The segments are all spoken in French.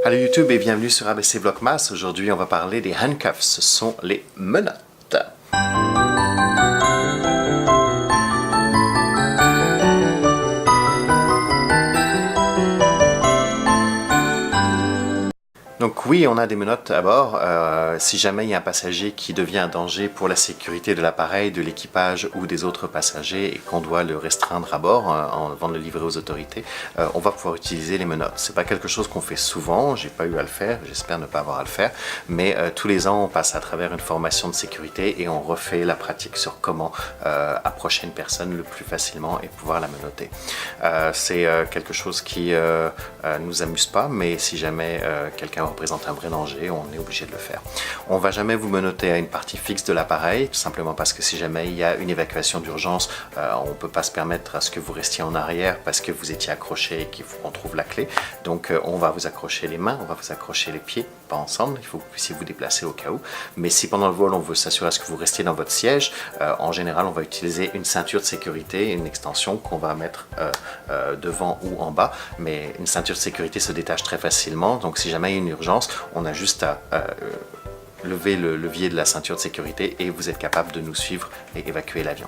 Allô YouTube et bienvenue sur ABC Vlogmas. Aujourd'hui on va parler des handcuffs, ce sont les menottes. Donc oui, on a des menottes à bord. Si jamais il y a un passager qui devient un danger pour la sécurité de l'appareil, de l'équipage ou des autres passagers et qu'on doit le restreindre à bord avant de le livrer aux autorités, on va pouvoir utiliser les menottes. C'est pas quelque chose qu'on fait souvent, j'ai pas eu à le faire, j'espère ne pas avoir à le faire, mais tous les ans on passe à travers une formation de sécurité et on refait la pratique sur comment approcher une personne le plus facilement et pouvoir la menotter. C'est quelque chose qui nous amuse pas, mais si jamais quelqu'un représente un vrai danger, on est obligé de le faire. On ne va jamais vous menotter à une partie fixe de l'appareil, tout simplement parce que si jamais il y a une évacuation d'urgence, on ne peut pas se permettre à ce que vous restiez en arrière parce que vous étiez accroché et qu'on trouve la clé. Donc on va vous accrocher les mains, on va vous accrocher les pieds, pas ensemble, il faut que vous puissiez vous déplacer au cas où. Mais si pendant le vol on veut s'assurer à ce que vous restiez dans votre siège, en général on va utiliser une ceinture de sécurité, une extension qu'on va mettre devant ou en bas, mais une ceinture de sécurité se détache très facilement, donc si jamais il y a une urgence, on a juste à lever le levier de la ceinture de sécurité et vous êtes capable de nous suivre et évacuer l'avion.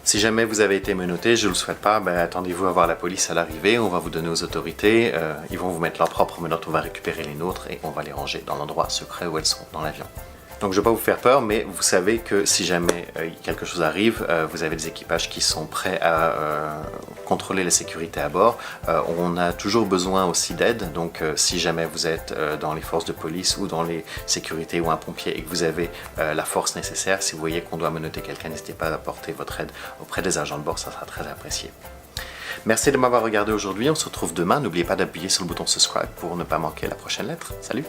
Si jamais vous avez été menotté, je ne le souhaite pas, attendez-vous à voir la police à l'arrivée, on va vous donner aux autorités, ils vont vous mettre leurs propres menottes, on va récupérer les nôtres et on va les ranger dans l'endroit secret où elles sont dans l'avion. Donc je ne vais pas vous faire peur, mais vous savez que si jamais quelque chose arrive, vous avez des équipages qui sont prêts à contrôler la sécurité à bord. On a toujours besoin aussi d'aide, donc si jamais vous êtes dans les forces de police ou dans les sécurités ou un pompier et que vous avez la force nécessaire, si vous voyez qu'on doit menotter quelqu'un, n'hésitez pas à apporter votre aide auprès des agents de bord, ça sera très apprécié. Merci de m'avoir regardé aujourd'hui, on se retrouve demain. N'oubliez pas d'appuyer sur le bouton subscribe pour ne pas manquer la prochaine lettre. Salut!